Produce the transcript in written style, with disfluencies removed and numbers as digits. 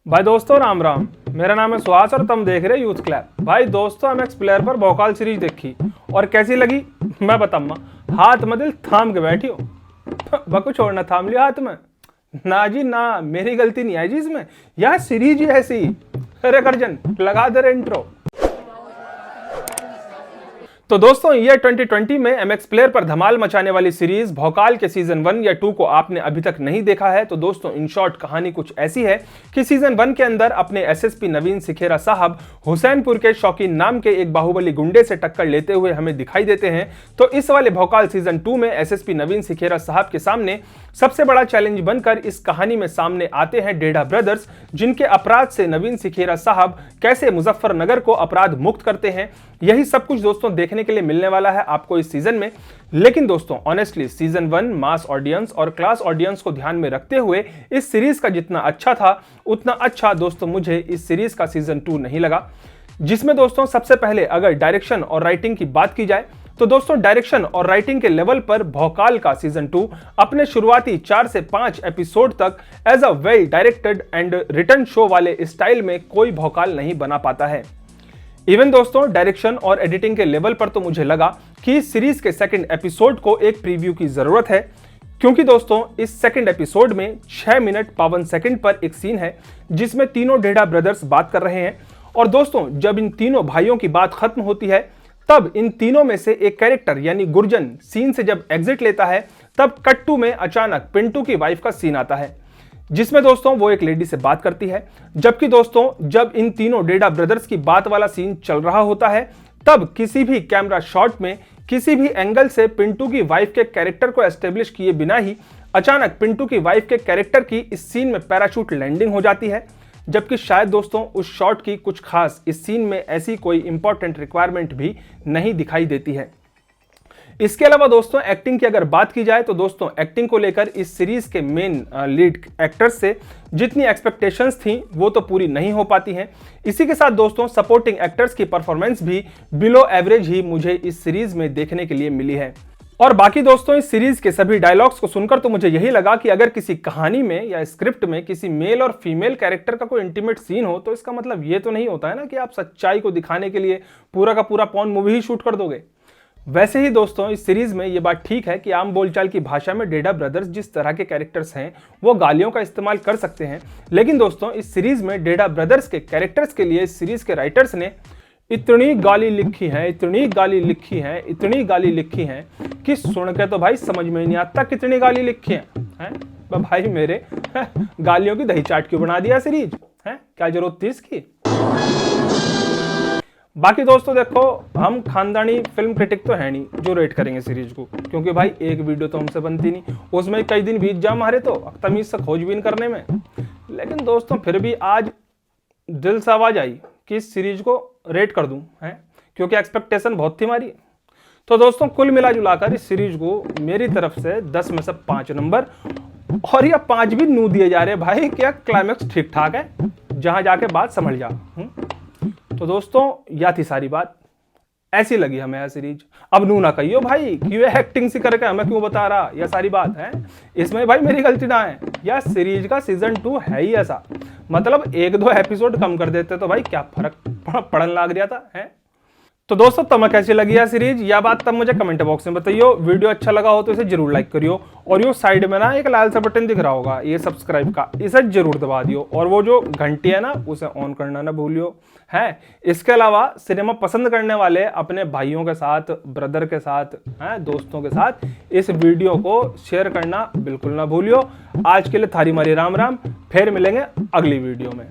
भाई दोस्तों राम राम। मेरा नाम है सुहास और तुम देख रहे हो यूथ क्लैब। भाई दोस्तों एमएक्स प्लेयर पर भोकाल सीरीज देखी और कैसी लगी मैं बताऊंगा। हाथ में दिल थाम के बैठी हो, बकु छोड़ना थाम लिया हाथ में। ना जी ना, मेरी गलती नहीं है जी इसमें, यह सीरीज ही ऐसी। अरे करजन लगा दे रे इंट्रो। तो दोस्तों ये 2020 में एमएक्स प्लेयर पर धमाल मचाने वाली सीरीज भोकाल के सीजन 1 या 2 को आपने अभी तक नहीं देखा है तो दोस्तों इन शॉर्ट कहानी कुछ ऐसी है कि सीजन 1 के अंदर अपने एसएसपी नवीन सिखेरा साहब हुसैनपुर के शौकीन नाम के एक बाहुबली गुंडे से टक्कर लेते हुए हमें दिखाई देते हैं। तो इस वाले भोकाल सीजन 2 में एसएसपी नवीन सिखेरा साहब के सामने सबसे बड़ा चैलेंज बनकर इस कहानी में सामने आते हैं डेढ़ा ब्रदर्स, जिनके अपराध से नवीन सिखेरा साहब कैसे मुजफ्फरनगर को अपराध मुक्त करते हैं। यही सब कुछ दोस्तों देखने के लिए मिलने वाला है आपको इस सीजन में। लेकिन दोस्तों ऑनेस्टली सीजन 1 मास ऑडियंस और क्लास ऑडियंस को ध्यान में रखते हुए इस सीरीज का जितना अच्छा था उतना अच्छा दोस्तों मुझे इस सीरीज का सीजन 2 नहीं लगा। जिसमें दोस्तों सबसे पहले अगर डायरेक्शन और राइटिंग की बात की जाए तो दोस्तों डायरेक्शन और राइटिंग के लेवल पर भोकाल का सीजन 2 अपने शुरुआती 4 से 5 एपिसोड तक as a well directed and written show वाले स्टाइल में कोई भोकाल नहीं बना पाता है। इवन दोस्तों डायरेक्शन और एडिटिंग के लेवल पर तो मुझे लगा कि इस सीरीज के सेकंड एपिसोड को एक प्रीव्यू की जरूरत है, क्योंकि दोस्तों इस सेकंड एपिसोड में 6 मिनट 52 सेकंड पर एक सीन है जिसमें तीनों डेढ़ा ब्रदर्स बात कर रहे हैं। और दोस्तों जब इन तीनों भाइयों की बात खत्म होती है तब इन तीनों में से एक कैरेक्टर यानी गुरजन सीन से जब एग्जिट लेता है तब कट टू में अचानक पिंटू की वाइफ का सीन आता है जिसमें दोस्तों वो एक लेडी से बात करती है। जबकि दोस्तों जब इन तीनों डेढ़ा ब्रदर्स की बात वाला सीन चल रहा होता है तब किसी भी कैमरा शॉट में किसी भी एंगल से पिंटू की वाइफ के कैरेक्टर को एस्टेब्लिश किए बिना ही अचानक पिंटू की वाइफ के कैरेक्टर की इस सीन में पैराशूट लैंडिंग हो जाती है। जबकि शायद दोस्तों उस शॉट की कुछ खास इस सीन में ऐसी कोई इंपॉर्टेंट रिक्वायरमेंट भी नहीं दिखाई देती है। इसके अलावा दोस्तों एक्टिंग की अगर बात की जाए तो दोस्तों एक्टिंग को लेकर इस सीरीज के मेन लीड एक्टर्स से जितनी एक्सपेक्टेशंस थी वो तो पूरी नहीं हो पाती हैं। इसी के साथ दोस्तों सपोर्टिंग एक्टर्स की परफॉर्मेंस भी बिलो एवरेज ही मुझे इस सीरीज में देखने के लिए मिली है। और बाकी दोस्तों इस सीरीज के सभी डायलॉग्स को सुनकर तो मुझे यही लगा कि अगर किसी कहानी में या स्क्रिप्ट में किसी मेल और फीमेल कैरेक्टर का कोई इंटीमेट सीन हो तो इसका मतलब ये तो नहीं होता है ना कि आप सच्चाई को दिखाने के लिए पूरा का पूरा पॉर्न मूवी ही शूट कर दोगे। वैसे ही दोस्तों इस सीरीज में ये बात ठीक है कि आम बोलचाल की भाषा में डेढ़ा ब्रदर्स जिस तरह के कैरेक्टर्स हैं वो गालियों का इस्तेमाल कर सकते हैं। लेकिन दोस्तों इस सीरीज में डेढ़ा ब्रदर्स के कैरेक्टर्स के लिए इस सीरीज के राइटर्स ने इतनी गाली लिखी है, इतनी गाली लिखी है, इतनी गाली लिखी है कि सुन के तो भाई समझ में नहीं आता कितनी गाली लिखी है? भाई मेरे गालियों की दही चाट क्यों बना दिया सीरीज है? क्या जरूरत थी इसकी? बाकी दोस्तों देखो हम खानदानी फिल्म क्रिटिक तो है नहीं जो रेट करेंगे सीरीज को, क्योंकि भाई एक वीडियो तो हमसे बनती नहीं, उसमें कई दिन बीत जा हमारे तो तमीज से खोजबीन करने में। लेकिन दोस्तों फिर भी आज दिल से आवाज आई कि इस सीरीज को रेट कर दूं है, क्योंकि एक्सपेक्टेशन बहुत थी हमारी। तो दोस्तों कुल मिला जुलाकर इस सीरीज को मेरी तरफ से 10 में से 5 नंबर, और ये 5 भी नू दिए जा रहे भाई। क्या क्लाइमेक्स ठीक ठाक है, जहां जाके बात समझ जा। तो दोस्तों यह थी सारी बात, ऐसी लगी हमें यह सीरीज। अब नू ना कहियो भाई कि ये एक्टिंग सी करके हमें क्यों बता रहा, यह सारी बात है इसमें भाई मेरी गलती ना है। यह सीरीज का सीजन 2 है ही ऐसा, मतलब 1-2 एपिसोड कम कर देते तो भाई क्या फर्क पड़न लग रहा था है। तो दोस्तों तुम्हें कैसी लगी यह सीरीज, यह बात तब मुझे कमेंट बॉक्स में बताइयो। वीडियो अच्छा लगा हो तो इसे जरूर लाइक करियो, और यो साइड में ना एक लाल सा बटन दिख रहा होगा ये सब्सक्राइब का, इसे जरूर दबा दियो, और वो जो घंटी है ना उसे ऑन करना ना भूलियो है। इसके अलावा सिनेमा पसंद करने वाले अपने भाइयों के साथ, ब्रदर के साथ है, दोस्तों के साथ इस वीडियो को शेयर करना बिल्कुल ना भूलियो। आज के लिए थारी मारी राम राम, फिर मिलेंगे अगली वीडियो में।